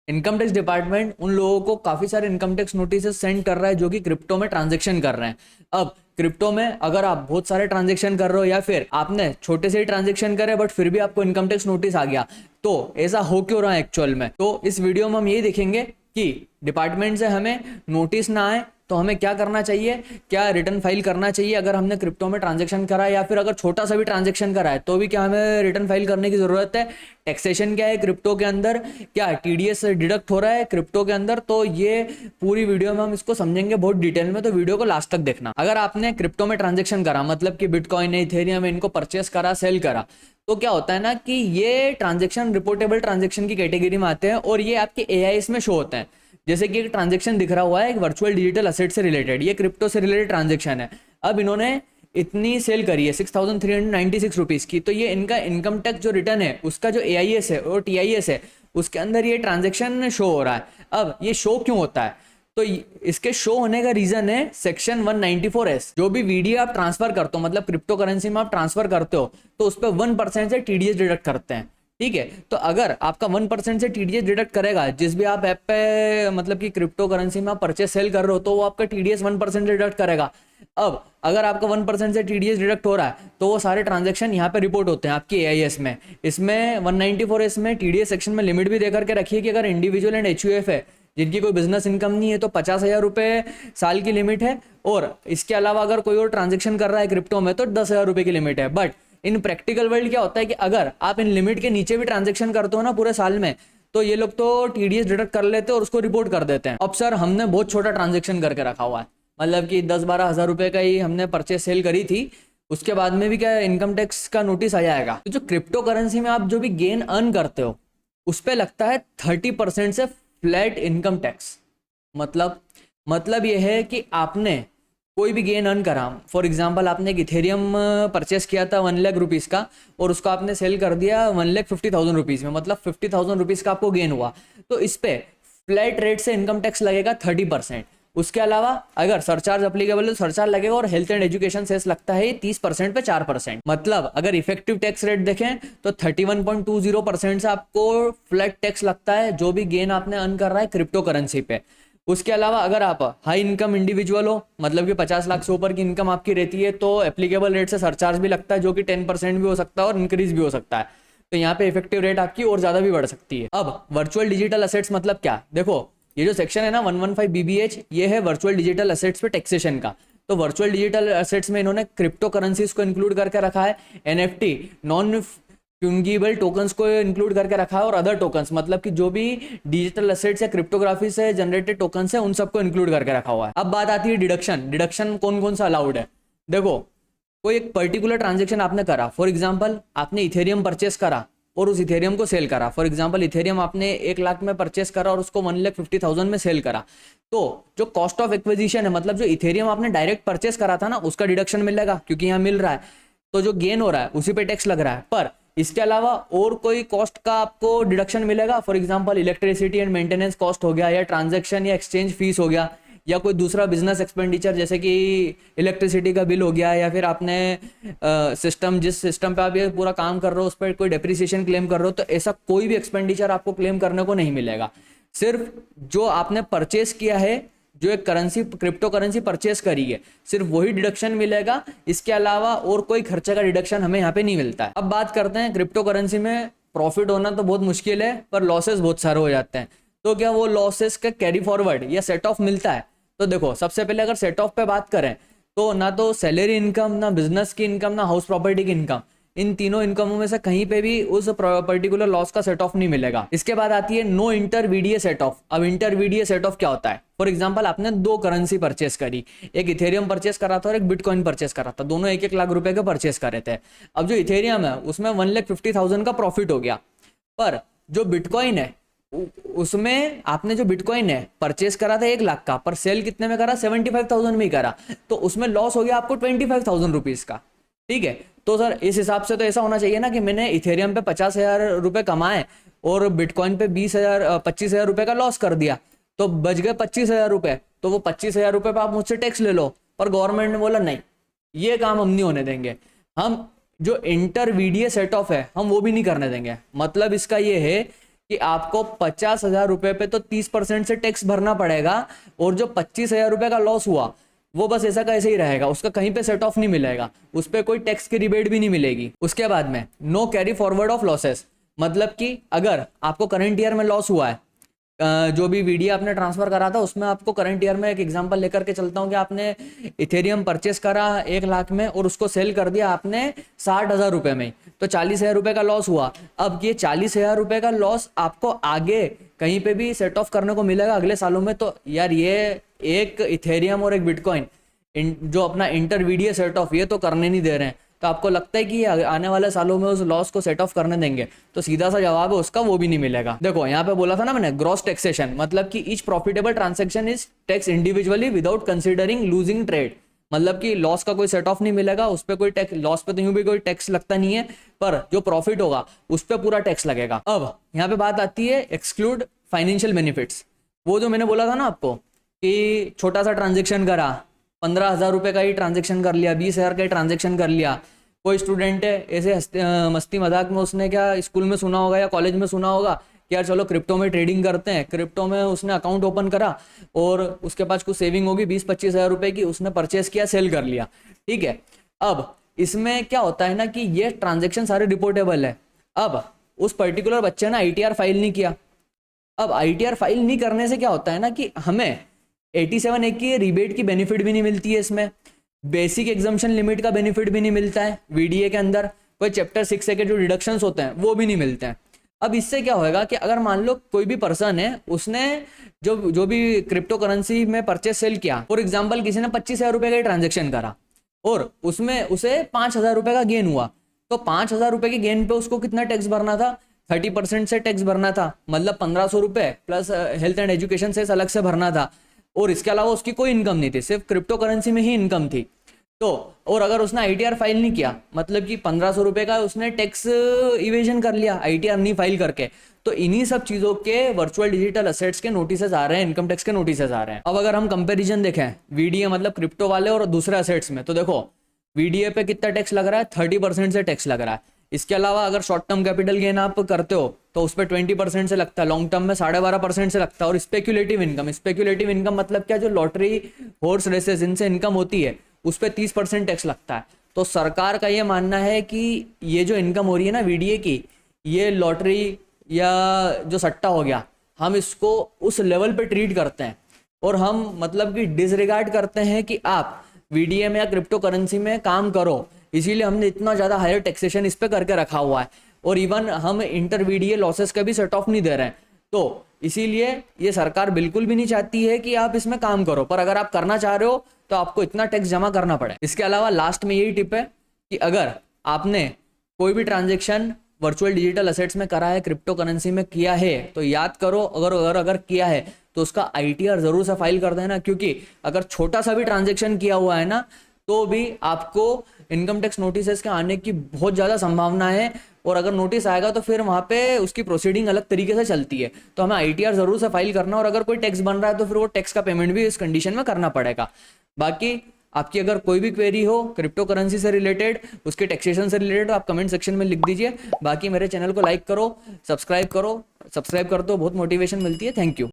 Income tax department उन लोगों को काफी सारे इनकम टैक्स नोटिस सेंड कर रहा है जो कि क्रिप्टो में ट्रांजेक्शन कर रहे हैं। अब क्रिप्टो में अगर आप बहुत सारे ट्रांजेक्शन कर रहे हो या फिर आपने छोटे से ही ट्रांजेक्शन करे बट फिर भी आपको इनकम टैक्स नोटिस आ गया, तो ऐसा हो क्यों रहा है एक्चुअल में। तो इस वीडियो में हम यही देखेंगे कि डिपार्टमेंट से हमें नोटिस ना आए तो हमें क्या करना चाहिए, क्या रिटर्न फाइल करना चाहिए अगर हमने क्रिप्टो में ट्रांजेक्शन करा है, या फिर अगर छोटा सा भी ट्रांजेक्शन करा है तो भी क्या हमें रिटर्न फाइल करने की जरूरत है। टैक्सेशन क्या है क्रिप्टो के अंदर, क्या टीडीएस डिडक्ट हो रहा है क्रिप्टो के अंदर, तो ये पूरी वीडियो में हम इसको समझेंगे बहुत डिटेल में, तो वीडियो को लास्ट तक देखना। अगर आपने क्रिप्टो में ट्रांजेक्शन करा मतलब कि बिटकॉइन इथेरियम इनको परचेस करा सेल करा, तो क्या होता है ना कि ये ट्रांजेक्शन रिपोर्टेबल ट्रांजेक्शन की कैटेगरी में आते हैं और ये आपके एआईएस में शो होते हैं। जैसे कि एक ट्रांजेक्शन दिख रहा हुआ है एक वर्चुअल डिजिटल असेट से रिलेटेड, ये क्रिप्टो से रिलेटेड ट्रांजेक्शन है। अब इन्होंने इतनी सेल करी है 6,396 रुपीज़ की, तो ये इनका इनकम टैक्स जो रिटर्न है उसका जो एआईएस है और टीआईएस है उसके अंदर ये ट्रांजेक्शन शो हो रहा है। अब ये शो क्यों होता है, तो इसके शो होने का रीजन है सेक्शन 194S। जो भी वीडियो आप ट्रांसफर करते हो मतलब क्रिप्टो करेंसी में आप ट्रांसफर करते हो तो उस पर 1% से टीडीएस डिडक्ट करते हैं। ठीक है, तो अगर आपका 1% से टीडीएस डिडक्ट करेगा, जिस भी आप ऐप पे मतलब कि क्रिप्टो करेंसी में आप परचेस सेल कर रहे हो तो वो आपका टीडीएस 1% डिडक्ट करेगा। अब अगर आपका 1% से टीडीएस डिडक्ट हो रहा है तो वो सारे ट्रांजेक्शन यहाँ पे रिपोर्ट होते हैं आपकी एआईएस में। इसमें 194S में टीडीएस सेक्शन में लिमिट भी देकर के रखिए कि अगर इंडिविजुअल एंड एचयूएफ है जिनकी कोई बिजनेस इनकम नहीं है तो 50,000 रुपये साल की लिमिट है, और इसके अलावा अगर कोई और ट्रांजेक्शन कर रहा है क्रिप्टो में तो 10,000 रुपये की लिमिट है। बट इन प्रैक्टिकल वर्ल्ड क्या होता है कि अगर आप इन लिमिट के नीचे भी ट्रांजेक्शन करते हो ना पूरे साल में, तो ये लोग तो टीडीएस डिडक्ट कर लेते हैं और उसको रिपोर्ट कर देते हैं। अब सर हमने बहुत छोटा ट्रांजेक्शन करके रखा हुआ है, मतलब कि 10-12 हज़ार रुपये का ही हमने परचेस सेल करी थी, उसके बाद में भी क्या इनकम टैक्स का नोटिस आ जाएगा। तो जो क्रिप्टो करेंसी में आप जो भी गेन अर्न करते हो उस पर लगता है 30% से फ्लैट इनकम टैक्स। मतलब यह है कि आपने कोई भी गेन अर्न करा, फॉर एग्जांपल आपने एक इथेरियम परचेस किया था 1 लाख रुपीज़ का और उसको आपने सेल कर दिया 1,50,000 रुपीज़ में, मतलब 50,000 रुपीज़ का आपको गेन हुआ, तो इस पे फ्लैट रेट से इनकम टैक्स लगेगा 30%। उसके अलावा अगर सरचार्ज अप्लीकेबल है तो सरचार्ज लगेगा, और हेल्थ एंड एजुकेशन सेस लगता है 30% पे 4%। मतलब अगर इफेक्टिव टैक्स रेट देखें तो 31.20% से आपको फ्लैट टैक्स लगता है जो भी गेन आपने अर्न कर रहा है क्रिप्टो करेंसी पे। उसके अलावा अगर आप हाई इनकम इंडिविजुअल हो मतलब कि 50 लाख से ऊपर की इनकम आपकी रहती है तो एप्लीकेबल रेट से सरचार्ज भी लगता है जो कि 10% भी हो सकता है और इंक्रीज भी हो सकता है, तो यहाँ पे इफेक्टिव रेट आपकी और ज्यादा भी बढ़ सकती है। अब वर्चुअल डिजिटल असेट्स मतलब क्या, देखो ये जो सेक्शन है ना 115 BBH, ये है वर्चुअल डिजिटल असेट्स पे टैक्सेशन का। तो वर्चुअल डिजिटल असेट्स में इन्होंने क्रिप्टो करेंसीज को इंक्लूड करके रखा है, एनएफटी नॉन फ्यूंगिबल टोकन्स को इंक्लूड करके रखा है, और अदर टोकन्स मतलब कि जो भी डिजिटल असेट्स या क्रिप्टोग्राफी से जनरेटेड टोकन्स है उन सबको इंक्लूड करके रखा हुआ है। अब बात आती है डिडक्शन कौन कौन सा अलाउड है। देखो कोई एक पर्टिकुलर ट्रांजेक्शन आपने करा, फॉर एग्जाम्पल आपने इथेरियम परचेस करा और उस इथेरियम को सेल करा, फॉर एग्जाम्पल इथेरियम आपने 1 लाख में परचेस करा और उसको 1,50,000 में सेल करा, तो जो कॉस्ट ऑफ एक्विजिशन है मतलब जो इथेरियम आपने डायरेक्ट परचेस करा था ना उसका डिडक्शन मिलेगा क्योंकि यहाँ मिल रहा है, तो जो गेन हो रहा है उसी पे टैक्स लग रहा है। पर इसके अलावा और कोई कॉस्ट का आपको डिडक्शन मिलेगा, for example electricity and maintenance cost हो गया, या ट्रांजैक्शन या एक्सचेंज फीस हो गया, या कोई दूसरा बिजनेस एक्सपेंडिचर जैसे कि इलेक्ट्रिसिटी का बिल हो गया, या फिर आपने जिस सिस्टम पे आप ये पूरा काम कर रहे हो उस पर कोई डेप्रिसिएशन क्लेम कर रहे हो, तो ऐसा कोई भी एक्सपेंडिचर आपको क्लेम करने को नहीं मिलेगा। सिर्फ जो आपने परचेस किया है, जो एक करेंसी क्रिप्टो करेंसी परचेस करी है, सिर्फ वही डिडक्शन मिलेगा, इसके अलावा और कोई खर्चे का डिडक्शन हमें यहाँ पे नहीं मिलता है। अब बात करते हैं क्रिप्टो करेंसी में प्रॉफिट होना तो बहुत मुश्किल है पर लॉसेस बहुत सारे हो जाते हैं, तो क्या वो लॉसेस का कैरी फॉरवर्ड या सेट ऑफ मिलता है। तो देखो सबसे पहले अगर सेट ऑफ पे बात करें तो ना तो सैलरी इनकम, ना बिजनेस की इनकम, ना हाउस प्रॉपर्टी की इनकम, इन तीनों इनकमों में से कहीं पे भी उस पर्टिकुलर लॉस का सेट ऑफ नहीं मिलेगा। इसके बाद आती है नो इंटरवीडिएट सेट ऑफ। अब इंटरवीडिएट सेट ऑफ क्या होता है, फॉर एग्जांपल आपने 2 करेंसी परचेस करी, एक इथेरियम परचेस करा था और एक बिटकॉइन परचेस करा था, दोनों 1-1 लाख रुपए के परचेस करे थे। अब जो इथेरियम है उसमें 1,50,000 का प्रॉफिट हो गया, पर जो बिटकॉइन है उसमें आपने जो बिटकॉइन है परचेस करा था 1 लाख का, पर सेल कितने में करा 75,000 में ही करा, तो उसमें लॉस हो गया आपको 25,000 रुपीज का। ठीक है, तो सर इस हिसाब से तो ऐसा होना चाहिए ना कि मैंने इथेरियम पे 50,000 रुपए कमाए और बिटकॉइन पे 25,000 रुपए का लॉस कर दिया, तो बच गए 25,000 रुपए, तो वो 25,000 रुपए पे आप मुझसे टैक्स ले लो। पर गवर्नमेंट ने बोला नहीं, ये काम हम नहीं होने देंगे, हम जो इंटरवीडिएट सेट ऑफ है हम वो भी नहीं करने देंगे। मतलब इसका ये है कि आपको 50,000 रुपए पे तो 30% से टैक्स भरना पड़ेगा, और जो 25,000 रुपए का लॉस हुआ वो बस ऐसा का ऐसे ही रहेगा, उसका कहीं पे सेट ऑफ नहीं मिलेगा, उस पर कोई टैक्स की रिबेट भी नहीं मिलेगी। उसके बाद में no carry forward of losses, मतलब कि अगर आपको करंट ईयर में लॉस हुआ है, जो भी वीडियो आपने ट्रांसफर करा था उसमें आपको करंट ईयर में एक एग्जांपल लेकर के चलता हूँ कि आपने इथेरियम परचेस करा 1 लाख में और उसको सेल कर दिया आपने 60,000 रुपए में, तो 40,000 रुपए का लॉस हुआ। अब ये 40,000 रुपए का लॉस आपको आगे कहीं पे भी सेट ऑफ करने को मिलेगा अगले सालों में। तो यार ये एक इथेरियम और एक बिटकॉइन जो अपना इंटरमीडिएट सेट ऑफ ये तो करने नहीं दे रहे हैं, तो आपको लगता है कि आने वाले सालों में उस लॉस को सेट ऑफ करने देंगे? तो सीधा सा जवाब है उसका, वो भी नहीं मिलेगा। देखो यहाँ पे बोला था ना मैंने ग्रॉस टैक्सेशन, मतलब कि each profitable transaction is tax individually without considering losing trade, मतलब कि लॉस का कोई सेट ऑफ नहीं मिलेगा, उस पर कोई टैक्स, लॉस पे तो यूं भी कोई टैक्स लगता नहीं है, पर जो प्रॉफिट होगा उस पर पूरा टैक्स लगेगा। अब यहाँ पे बात आती है एक्सक्लूड फाइनेंशियल बेनिफिट्स। वो जो मैंने बोला था ना आपको कि छोटा सा ट्रांजेक्शन करा, 15,000 रुपए का ही ट्रांजेक्शन कर लिया, 20,000 का ही ट्रांजेक्शन कर लिया, कोई स्टूडेंट है ऐसे मस्ती मजाक में उसने क्या स्कूल में सुना होगा या कॉलेज में सुना होगा कि यार चलो क्रिप्टो में ट्रेडिंग करते हैं, क्रिप्टो में उसने अकाउंट ओपन करा और उसके पास कुछ सेविंग होगी 20-25,000 रुपए की, उसने परचेस किया, सेल कर लिया, ठीक है। अब इसमें क्या होता है ना कि ये ट्रांजेक्शन सारे रिपोर्टेबल है। अब उस पर्टिकुलर बच्चे ने ITR फाइल नहीं किया। अब ITR फाइल नहीं करने से क्या होता है ना कि हमें 87A की रिबेट की बेनिफिट भी नहीं मिलती है, इसमें बेसिक एग्जम्पशन लिमिट का बेनिफिट भी नहीं मिलता है, VDA के अंदर कोई चैप्टर 6 के जो डिडक्शंस होते हैं वो भी नहीं मिलते हैं। अब इससे क्या होएगा कि अगर मान लो कोई भी पर्सन है उसने जो भी क्रिप्टो करेंसी में परचेस सेल किया, फॉर एग्जांपल किसी ने 25,000 रुपए का ट्रांजेक्शन करा और उसमें उसे 5,000 रुपए का गेन हुआ, तो 5,000 रुपए के गेन पे उसको कितना टैक्स भरना था? 30% से टैक्स भरना था, मतलब 1,500 रुपए प्लस हेल्थ एंड एजुकेशन से अलग से भरना था। और इसके अलावा उसकी कोई इनकम नहीं थी, सिर्फ क्रिप्टो करेंसी में ही इनकम थी। तो और अगर उसने ITR फाइल नहीं किया, मतलब कि 1,500 रुपए का उसने टैक्स इवेजन कर लिया ITR नहीं फाइल करके, तो इन्हीं सब चीजों के वर्चुअल डिजिटल असेट्स के नोटिसेस आ रहे हैं, इनकम टैक्स के नोटिसेस आ रहे हैं। अब अगर हम कंपैरिजन देखें VDA मतलब क्रिप्टो वाले और दूसरे असेट्स में, तो देखो VDA पे कितना टैक्स लग रहा है? 30% से टैक्स लग रहा है। इसके अलावा अगर शॉर्ट टर्म कैपिटल गेन आप करते हो तो उस पर 20% से लगता है, लॉन्ग टर्म में 12.5% से लगता है। और स्पेक्युलेटिव इनकम मतलब क्या, जो लॉटरी, हॉर्स रेसेस, इनसे इनकम होती है उस पर 30% टैक्स लगता है। तो सरकार का ये मानना है कि ये जो इनकम हो रही है ना VDA की, ये लॉटरी या जो सट्टा हो गया, हम इसको उस लेवल पे ट्रीट करते हैं और हम मतलब कि डिसरिगार्ड करते हैं कि आप VDA में या क्रिप्टो करेंसी में काम करो, इसीलिए हमने इतना ज़्यादा हायर टैक्सेशन इस पे करके रखा हुआ है। और इवन हम इंटर VDA लॉसेस का भी सेट ऑफ नहीं दे रहे हैं, तो इसीलिए ये सरकार बिल्कुल भी नहीं चाहती है कि आप इसमें काम करो, पर अगर आप करना चाह रहे हो तो आपको इतना टैक्स जमा करना पड़े। इसके अलावा लास्ट में यही टिप है कि अगर आपने कोई भी ट्रांजेक्शन वर्चुअल डिजिटल असेट्स में करा है, क्रिप्टो करेंसी में किया है, तो याद करो अगर किया है तो उसका ITR जरूर से फाइल कर देना, क्योंकि अगर छोटा सा भी ट्रांजेक्शन किया हुआ है ना तो भी आपको इनकम टैक्स नोटिस के आने की बहुत ज़्यादा संभावना है। और अगर नोटिस आएगा तो फिर वहाँ पे उसकी प्रोसीडिंग अलग तरीके से चलती है, तो हमें ITR जरूर से फाइल करना, और अगर कोई टैक्स बन रहा है तो फिर वो टैक्स का पेमेंट भी इस कंडीशन में करना पड़ेगा। बाकी आपकी अगर कोई भी क्वेरी हो क्रिप्टो करेंसी से रिलेटेड, उसके टैक्सेशन से रिलेटेड, तो आप कमेंट सेक्शन में लिख दीजिए। बाकी मेरे चैनल को लाइक करो, सब्सक्राइब कर दो, बहुत मोटिवेशन मिलती है। Thank you.